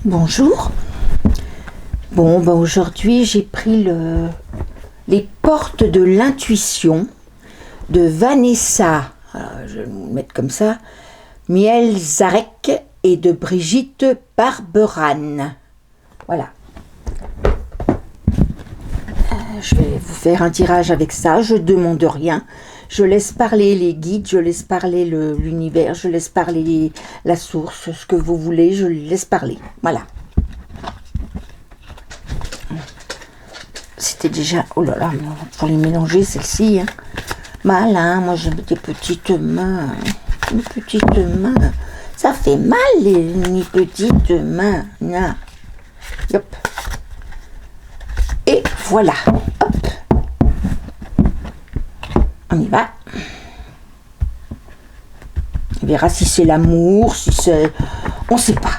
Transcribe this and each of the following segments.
Bonjour. Bon, aujourd'hui j'ai pris les portes de l'intuition de Vanessa, je vais vous mettre comme ça, Mielzarek et de Brigitte Barberane. Voilà. Je vais vous faire un tirage avec ça, je ne demande rien. Je laisse parler les guides, je laisse parler l'univers, je laisse parler la source, ce que vous voulez, je laisse parler. Voilà. C'était déjà... Oh là là, pour les mélanger, celle-ci. Hein. Malin, moi j'ai des petites mains. Mes petites mains. Ça fait mal, mes petites mains. Non. Hop. Et voilà. Hop. On y va. On verra si c'est l'amour, si c'est... On sait pas.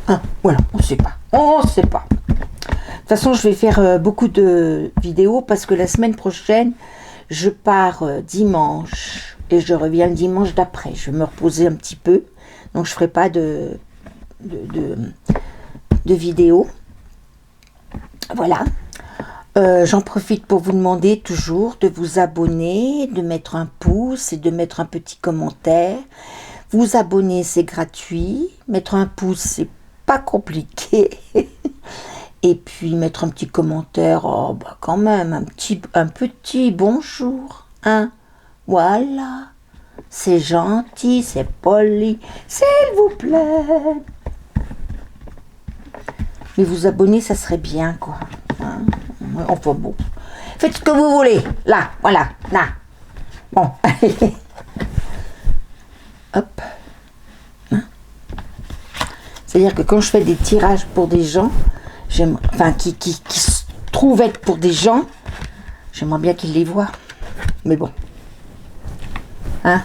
Hein, voilà, on sait pas. De toute façon, je vais faire beaucoup de vidéos parce que la semaine prochaine, je pars dimanche et je reviens le dimanche d'après. Je vais me reposer un petit peu, donc je ferai pas de vidéos. Voilà. J'en profite pour vous demander toujours de vous abonner, de mettre un pouce et de mettre un petit commentaire. Vous abonner, c'est gratuit. Mettre un pouce, c'est pas compliqué. Et puis mettre un petit commentaire, oh bah quand même, un petit bonjour, hein. Voilà. C'est gentil, c'est poli, s'il vous plaît. Mais vous abonner, ça serait bien, quoi. Hein. Enfin bon. Faites ce que vous voulez. Là, voilà, là. Bon. Hop. Hein. C'est-à-dire que quand je fais des tirages pour des gens, enfin, qui se trouvent être pour des gens, j'aimerais bien qu'ils les voient. Mais bon. Hein.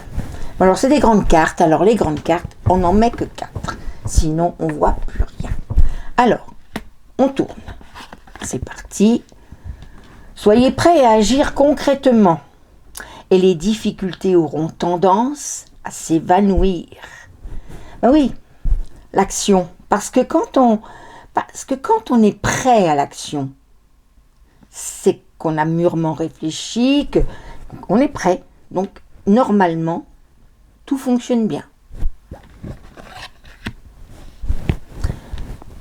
Bon, alors, c'est des grandes cartes. Alors, les grandes cartes, on n'en met que 4. Sinon, on voit plus rien. Alors, on tourne. C'est parti. Soyez prêts à agir concrètement. Et les difficultés auront tendance à s'évanouir. Ben oui, l'action. Parce que quand on est prêt à l'action, c'est qu'on a mûrement réfléchi, qu'on est prêt. Donc, normalement, tout fonctionne bien.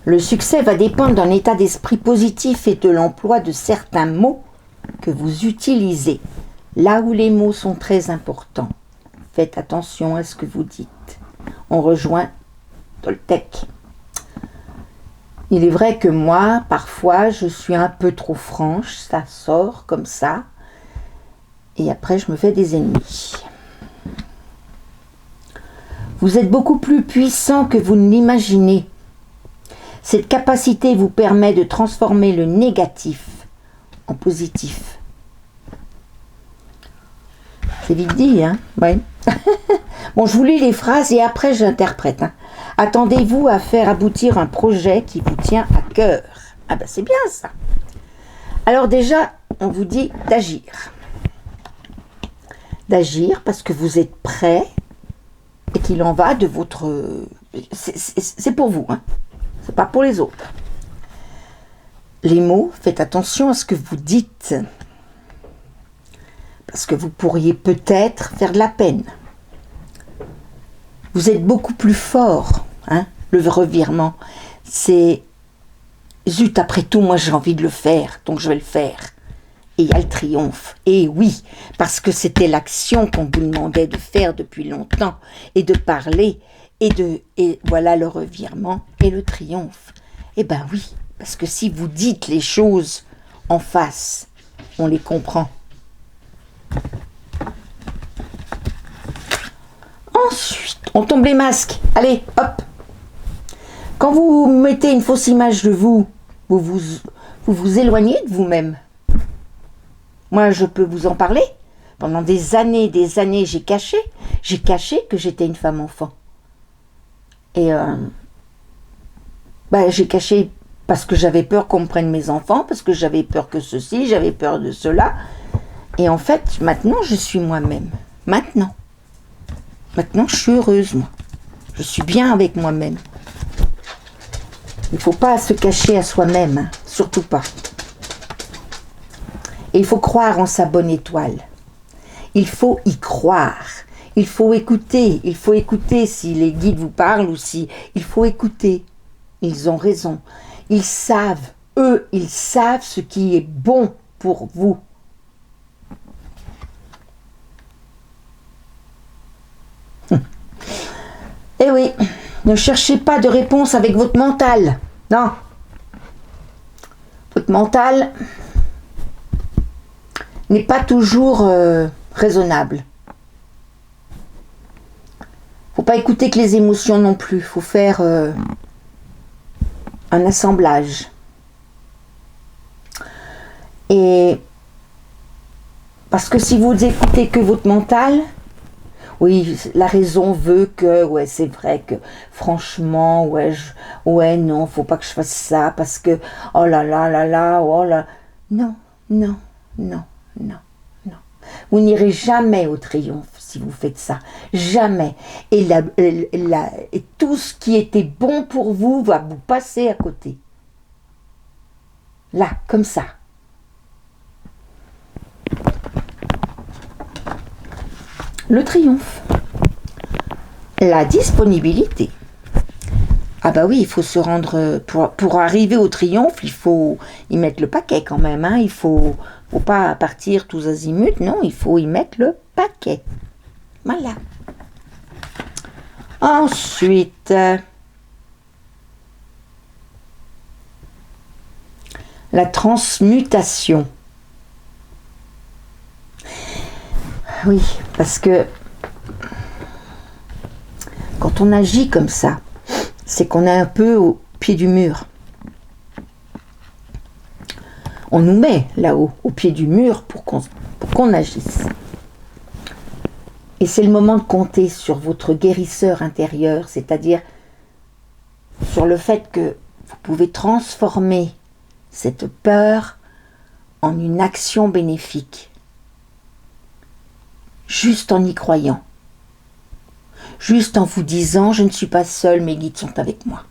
Le succès va dépendre d'un état d'esprit positif et de l'emploi de certains mots que vous utilisez. Là où les mots sont très importants, faites attention à ce que vous dites. On rejoint Toltec. Il est vrai que moi, parfois, je suis un peu trop franche, ça sort comme ça, et après je me fais des ennemis. Vous êtes beaucoup plus puissant que vous ne l'imaginez. Cette capacité vous permet de transformer le négatif en positif. C'est vite dit, hein? Oui. Bon, je vous lis les phrases et après j'interprète. Hein. Attendez-vous à faire aboutir un projet qui vous tient à cœur. Ah ben c'est bien ça. Alors déjà, on vous dit d'agir. D'agir parce que vous êtes prêt et qu'il en va de votre... C'est pour vous, hein. C'est pas pour les autres. Les mots, faites attention à ce que vous dites. Parce que vous pourriez peut-être faire de la peine. Vous êtes beaucoup plus fort. Hein, le revirement, c'est... Zut, après tout, moi j'ai envie de le faire, donc je vais le faire. Et il y a le triomphe. Et oui, parce que c'était l'action qu'on vous demandait de faire depuis longtemps, et de parler, et voilà le revirement et le triomphe. Eh ben oui, parce que si vous dites les choses en face, on les comprend. Ensuite, on tombe les masques. Allez, hop. Quand vous mettez une fausse image de vous, vous éloignez de vous-même. Moi, je peux vous en parler. Pendant des années, j'ai caché que j'étais une femme enfant. Et j'ai caché parce que j'avais peur qu'on me prenne mes enfants, parce que j'avais peur que ceci, j'avais peur de cela. Et en fait, maintenant, je suis moi-même. Maintenant, je suis heureuse, moi. Je suis bien avec moi-même. Il ne faut pas se cacher à soi-même, hein, surtout pas. Et il faut croire en sa bonne étoile. Il faut y croire. Il faut écouter si les guides vous parlent ou si... Il faut écouter. Ils ont raison. Ils savent ce qui est bon pour vous. Eh oui, ne cherchez pas de réponse avec votre mental. Non. Votre mental n'est pas toujours raisonnable. Faut pas écouter que les émotions non plus. Faut faire un assemblage. Et parce que si vous écoutez que votre mental, oui, la raison veut que, ouais, c'est vrai que, franchement, ouais, non, faut pas que je fasse ça parce que, oh là là là là, oh là. Non, non, non, non, non. Vous n'irez jamais au triomphe si vous faites ça. Jamais. Et tout ce qui était bon pour vous va vous passer à côté. Là, comme ça. Le triomphe. La disponibilité. Ah bah oui, il faut se rendre... Pour arriver au triomphe, il faut y mettre le paquet quand même. Hein. Il faut pas partir tous azimuts. Non, il faut y mettre le paquet. Voilà. Ensuite... la transmutation. Oui, parce que quand on agit comme ça, c'est qu'on est un peu au pied du mur. On nous met là-haut, au pied du mur, pour qu'on agisse. Et c'est le moment de compter sur votre guérisseur intérieur, c'est-à-dire sur le fait que vous pouvez transformer cette peur en une action bénéfique. Juste en y croyant. Juste en vous disant, je ne suis pas seule, mes guides sont avec moi.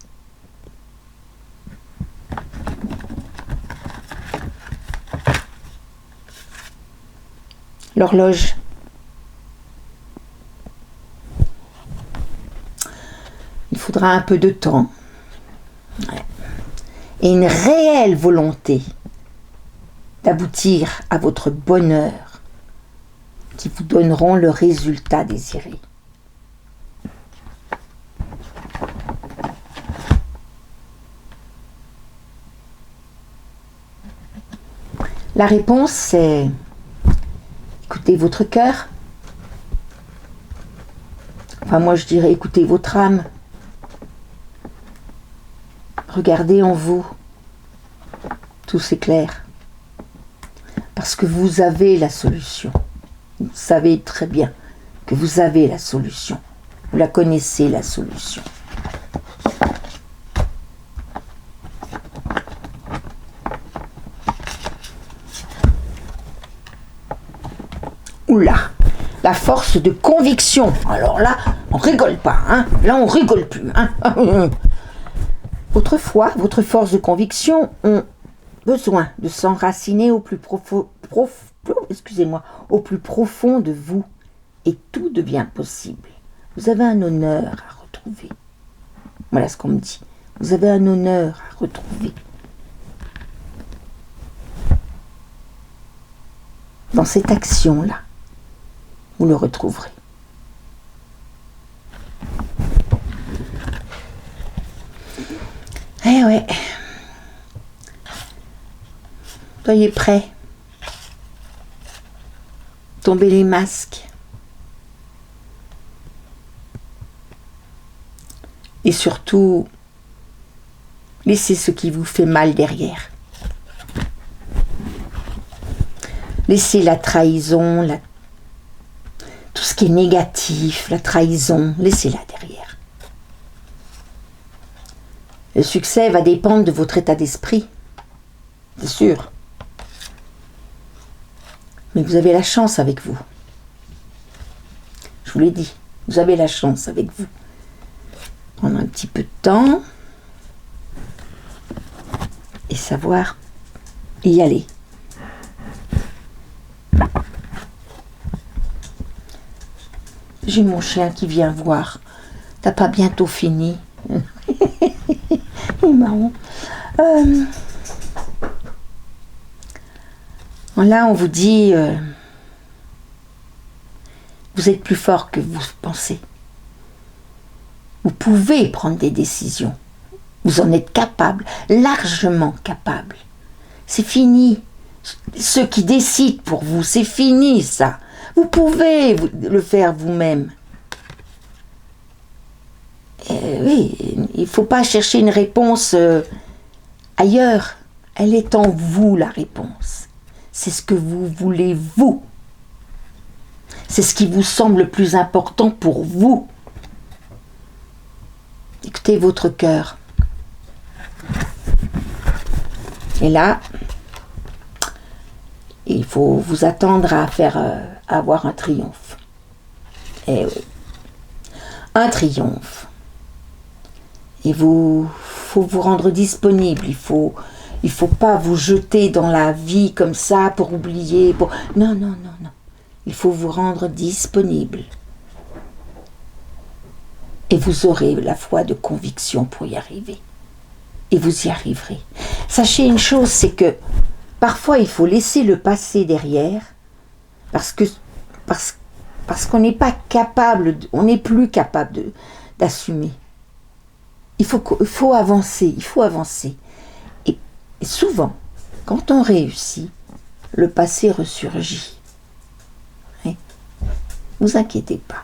L'horloge. Il faudra un peu de temps. Et une réelle volonté d'aboutir à votre bonheur qui vous donneront le résultat désiré. La réponse, c'est écoutez votre cœur. Enfin, moi, je dirais écoutez votre âme. Regardez en vous. Tout s'éclaire. Parce que vous avez la solution. Vous savez très bien que vous avez la solution. Vous la connaissez, la solution. Oula, la force de conviction. Alors là, on rigole pas, hein. Là, on rigole plus, hein. Autrefois, votre force de conviction ont besoin de s'enraciner au plus profond, au plus profond de vous, et tout devient possible. Vous avez un honneur à retrouver. Voilà ce qu'on me dit. Vous avez un honneur à retrouver. Dans cette action-là, vous le retrouverez. Eh ouais. Soyez prêts. Tombez les masques. Et surtout, laissez ce qui vous fait mal derrière. Laissez la trahison, tout ce qui est négatif, la trahison, laissez-la derrière. Le succès va dépendre de votre état d'esprit, c'est sûr. Mais vous avez la chance avec vous. Je vous l'ai dit, vous avez la chance avec vous. Prendre un petit peu de temps. et savoir y aller. J'ai mon chien qui vient voir. T'as pas bientôt fini? Il est marrant. Là, on vous dit, vous êtes plus fort que vous pensez. Vous pouvez prendre des décisions. Vous en êtes capable, largement capable. C'est fini. Ceux qui décident pour vous, c'est fini ça. Vous pouvez le faire vous-même. Oui, il ne faut pas chercher une réponse ailleurs. Elle est en vous, la réponse. C'est ce que vous voulez, vous. C'est ce qui vous semble le plus important pour vous. Écoutez votre cœur. Et là, il faut vous attendre à avoir un triomphe. Eh oui. Un triomphe. Et faut vous rendre disponible. Il faut pas vous jeter dans la vie comme ça pour oublier. Non. Il faut vous rendre disponible. Et vous aurez la foi de conviction pour y arriver. Et vous y arriverez. Sachez une chose, c'est que parfois il faut laisser le passé derrière parce qu'on n'est pas capable, on n'est plus capable d'assumer. Il faut avancer. Et souvent, quand on réussit, le passé ressurgit. Ne vous inquiétez pas.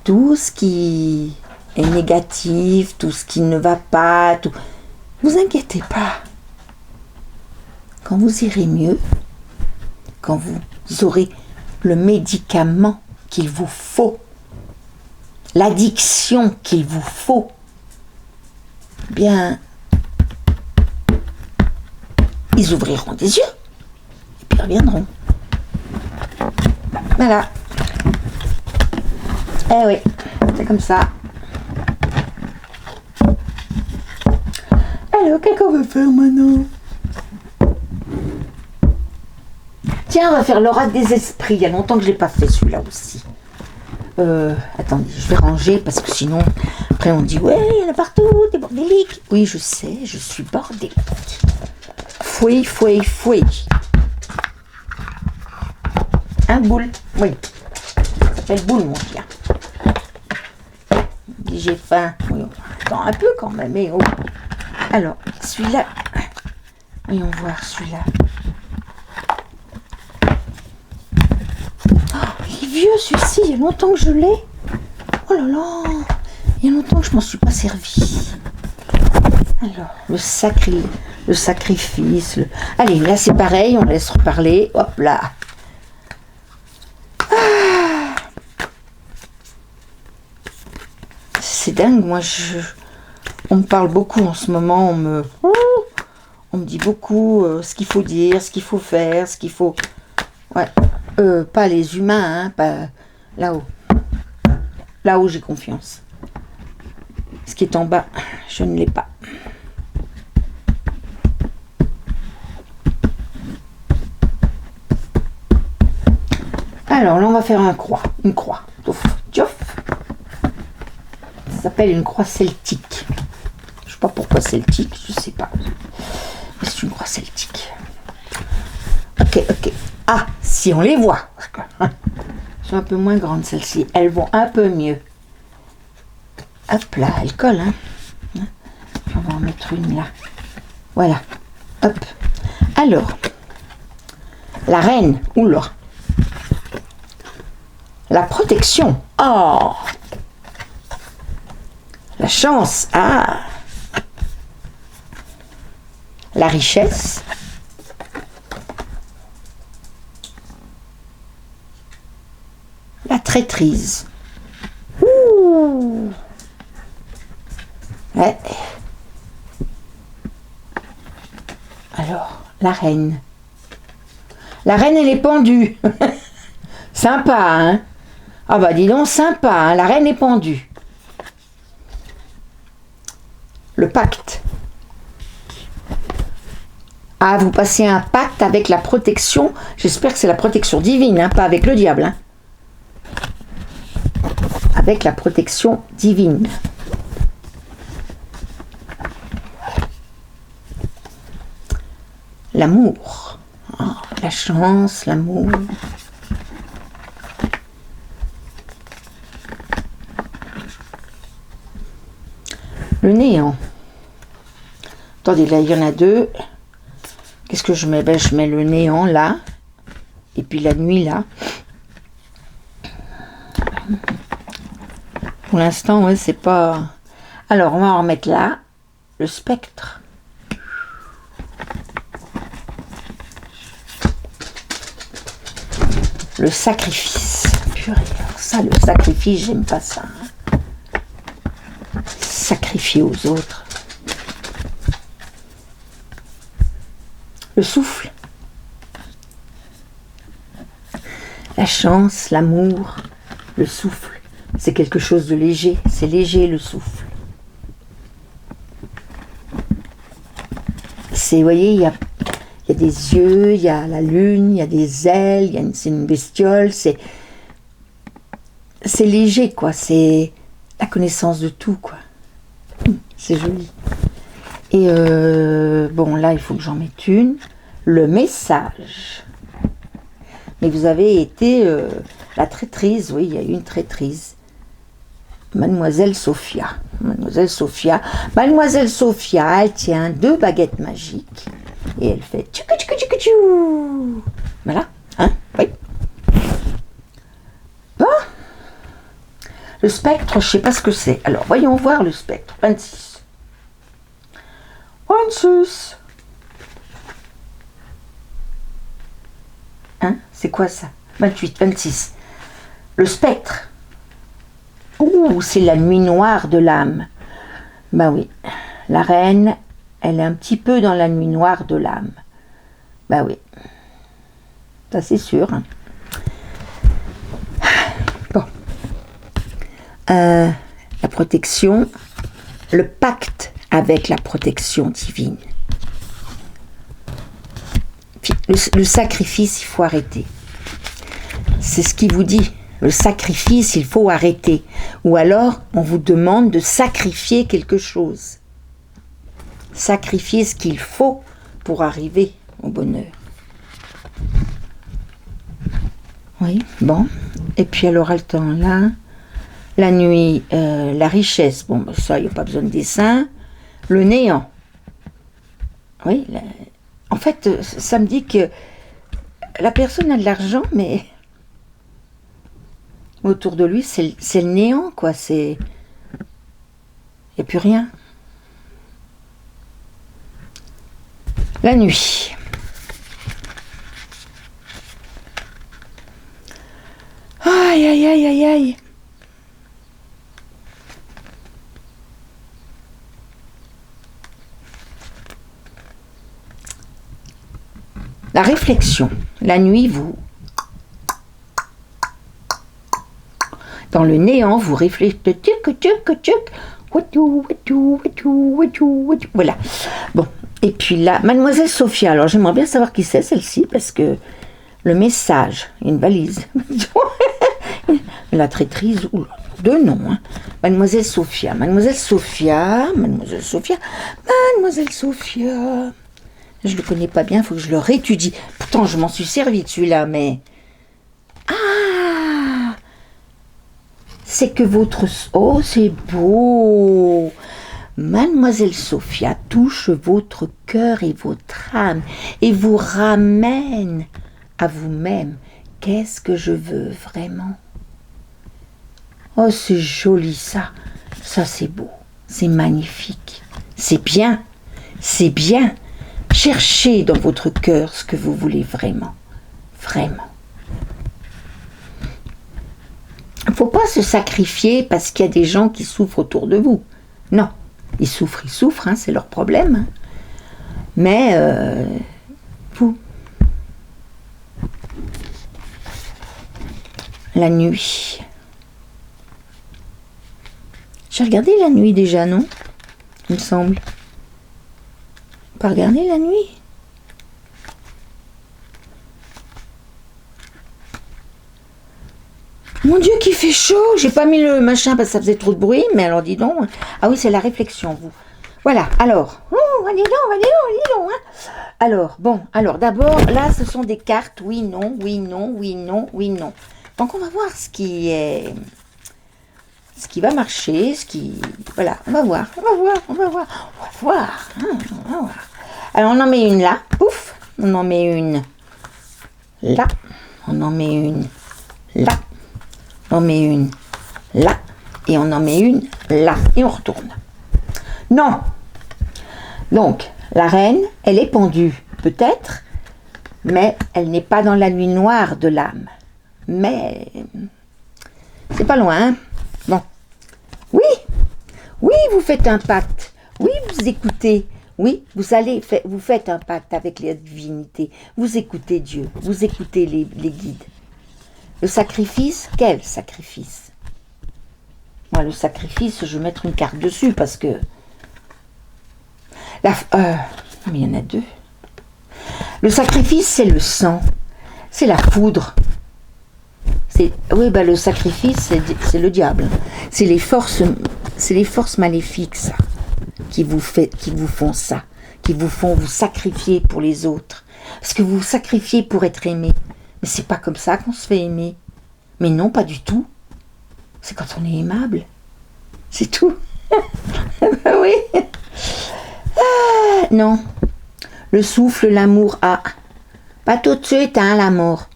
Tout ce qui est négatif, tout ce qui ne va pas, vous inquiétez pas. Quand vous irez mieux, quand vous aurez le médicament qu'il vous faut, l'addiction qu'il vous faut, bien, ils ouvriront des yeux et puis reviendront. Voilà. Eh oui, c'est comme ça. Alors, qu'est-ce qu'on va faire maintenant? Tiens, on va faire l'orade des esprits. Il y a longtemps que je ne l'ai pas fait celui-là aussi. Attendez, je vais ranger parce que sinon, après on dit ouais, il y en a partout, t'es bordélique. Oui, je sais, je suis bordélique. Fouet. Un boule, oui. Ça s'appelle boule, mon chien. Il dit j'ai faim. Oui, attends un peu quand même. Mais oh. Alors, celui-là. Voyons voir celui-là. Il est vieux celui-ci, il y a longtemps que je l'ai. Oh là là, il y a longtemps que je m'en suis pas servi. Alors, le sacrifice. Allez, là c'est pareil, on laisse reparler. Hop là. Ah. C'est dingue, moi on me parle beaucoup en ce moment, on me dit beaucoup ce qu'il faut dire, ce qu'il faut faire, ce qu'il faut... Ouais. Pas les humains, hein, pas là-haut. Là-haut, j'ai confiance. Ce qui est en bas, je ne l'ai pas. Alors là, on va faire une croix. Tiof. Ça s'appelle une croix celtique. Je sais pas pourquoi celtique, je sais pas. Mais c'est une croix celtique. Ok. Ah, si on les voit. Elles sont un peu moins grandes celles-ci. Elles vont un peu mieux. Hop là, elles collent. Hein. On va en mettre une là. Voilà. Hop. Alors, la reine. Oula. La protection. Oh. La chance. Ah. La richesse. La traîtrise. Ouh. Ouais. Alors, la reine. La reine, elle est pendue. Sympa, hein? Ah bah dis donc, sympa, hein? La reine est pendue. Le pacte. Ah, vous passez un pacte avec la protection. J'espère que c'est la protection divine, hein, pas avec le diable. Hein. Avec la protection divine. L'amour. Oh, la chance, l'amour. Le néant. Attendez, là, il y en a deux. Qu'est-ce que je mets? Ben, je mets le néant là. Et puis la nuit là. Pour l'instant, ouais, c'est pas... Alors, on va en remettre là. Le spectre. Le sacrifice. Purée, alors ça, le sacrifice, j'aime pas ça. Hein. Sacrifier aux autres. Le souffle. La chance, l'amour, le souffle. C'est quelque chose de léger. C'est léger le souffle. C'est, vous voyez, il y a des yeux, il y a la lune, il y a des ailes, c'est une bestiole. C'est léger, quoi. C'est la connaissance de tout, quoi. C'est joli. Et bon, là, il faut que j'en mette une. Le message. Mais vous avez été la traîtrise, oui, il y a eu une traîtrise. Mademoiselle Sophia. Mademoiselle Sophia. Mademoiselle Sophia, elle tient 2 baguettes magiques. Et elle fait tchou tchou tchou tchou. Voilà, hein, oui. Bon. Le spectre, je sais pas ce que c'est. Alors, voyons voir le spectre. 26. 26. Hein, c'est quoi ça? 28, 26. Le spectre. Ouh, c'est la nuit noire de l'âme. Ben oui, la reine, elle est un petit peu dans la nuit noire de l'âme. Ben oui, ça c'est sûr. Hein. Bon. La protection, le pacte avec la protection divine. Le sacrifice, il faut arrêter. C'est ce qu'il vous dit. Le sacrifice, il faut arrêter. Ou alors, on vous demande de sacrifier quelque chose. Sacrifier ce qu'il faut pour arriver au bonheur. Oui, bon. Et puis, elle aura le temps là. La nuit, la richesse. Bon, ça, il n'y a pas besoin de dessin. Le néant. Oui, en fait, ça me dit que la personne a de l'argent, mais... autour de lui, c'est le néant, quoi. Il n'y a plus rien. La nuit. Aïe, aïe, aïe, aïe, aïe. La réflexion. La nuit, vous... dans le néant, vous réfléchissez. Voilà. Bon. Et puis là, Mademoiselle Sophia. Alors, j'aimerais bien savoir qui c'est, celle-ci, parce que le message, une valise. La traîtrise, ou 2 noms. Hein. Mademoiselle Sophia. Mademoiselle Sophia. Mademoiselle Sophia. Mademoiselle Sophia. Je le connais pas bien, il faut que je le réétudie. Pourtant, je m'en suis servi de celui-là, mais... Ah! C'est que votre... Oh, c'est beau! Mademoiselle Sophia touche votre cœur et votre âme et vous ramène à vous-même. Qu'est-ce que je veux vraiment? Oh, c'est joli ça. Ça, c'est beau. C'est magnifique. C'est bien. C'est bien. Cherchez dans votre cœur ce que vous voulez vraiment. Vraiment. Il ne faut pas se sacrifier parce qu'il y a des gens qui souffrent autour de vous. Non. Ils souffrent, hein, c'est leur problème. Mais, vous. La nuit. J'ai regardé la nuit déjà, non? Il me semble. Pas regardé la nuit? Mon Dieu, qu'il fait chaud. J'ai pas mis le machin parce que ça faisait trop de bruit, mais alors dis donc. Ah oui, c'est la réflexion, vous. Voilà, alors. Oh, allez donc, hein. Alors, bon, alors d'abord, là, ce sont des cartes. Oui, non, oui, non, oui, non, oui, non. Donc, on va voir ce qui va marcher, Voilà, on va voir. Alors, on en met une là, pouf. On en met une là. On en met une là. On en met une là. Et on en met une là. Et on retourne. Non. Donc, la reine, elle est pendue, peut-être, mais elle n'est pas dans la nuit noire de l'âme. Mais c'est pas loin, hein. Bon. Oui, vous faites un pacte. Oui, vous écoutez. Oui, vous faites un pacte avec les divinités. Vous écoutez Dieu. Vous écoutez les guides. Le sacrifice, quel sacrifice? Moi, le sacrifice, je vais mettre une carte dessus parce que... mais il y en a deux. Le sacrifice, c'est le sang. C'est la foudre. Le sacrifice, c'est le diable. C'est les forces maléfiques, ça, qui vous font ça, qui vous font vous sacrifier pour les autres. Parce que vous vous sacrifiez pour être aimé. Mais c'est pas comme ça qu'on se fait aimer. Mais non, pas du tout. C'est quand on est aimable. C'est tout. Oui. Non. Le souffle, l'amour, pas tout de suite, hein, l'amour.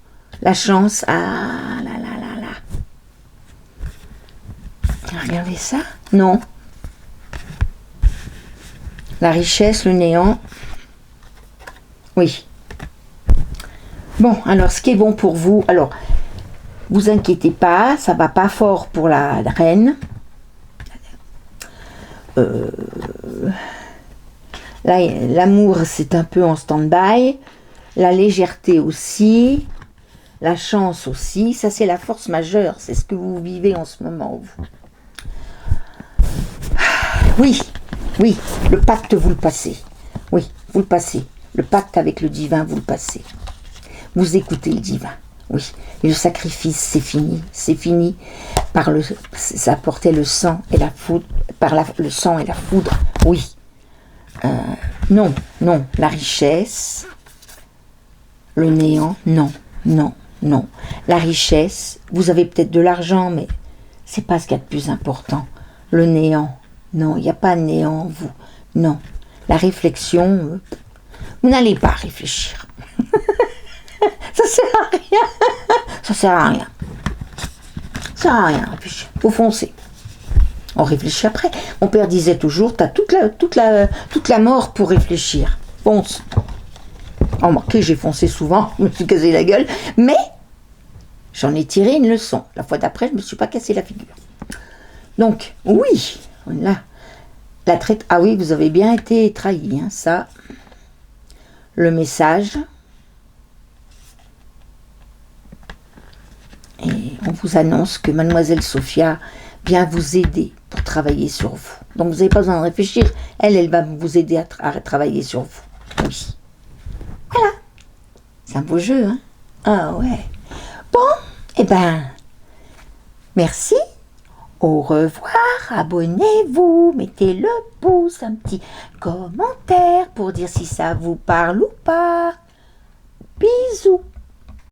La chance, là. Regardez ça. Non. La richesse, le néant. Oui. Bon, alors, ce qui est bon pour vous, alors, vous inquiétez pas, ça va pas fort pour la reine. Là, l'amour, c'est un peu en stand-by. La légèreté aussi. La chance aussi. Ça, c'est la force majeure. C'est ce que vous vivez en ce moment, vous. Oui, le pacte, vous le passez. Oui, vous le passez. Le pacte avec le divin, vous le passez. Vous écoutez le divin. Oui. Et le sacrifice, c'est fini. C'est fini. Ça portait le sang et la foudre. Le sang et la foudre. Oui. Non. La richesse. Le néant. Non. La richesse. Vous avez peut-être de l'argent, mais c'est pas ce qu'il y a de plus important. Le néant. Non, il n'y a pas de néant en vous. Non. La réflexion, vous n'allez pas réfléchir. Ça sert à rien. Ça sert à rien, réfléchir. Faut foncer. On réfléchit après. Mon père disait toujours, t'as toute la mort pour réfléchir. Fonce. Remarquez, j'ai foncé souvent, je me suis cassé la gueule, mais j'en ai tiré une leçon. La fois d'après, je ne me suis pas cassé la figure. Donc, oui, là, la traite. Ah oui, vous avez bien été trahi, hein, ça. Le message. Et on vous annonce que Mademoiselle Sophia vient vous aider pour travailler sur vous. Donc, vous n'avez pas besoin de réfléchir. Elle va vous aider à travailler sur vous. Oui. Voilà. C'est un beau jeu, hein? Ah ouais. Bon, merci. Au revoir, abonnez-vous, mettez le pouce, un petit commentaire pour dire si ça vous parle ou pas.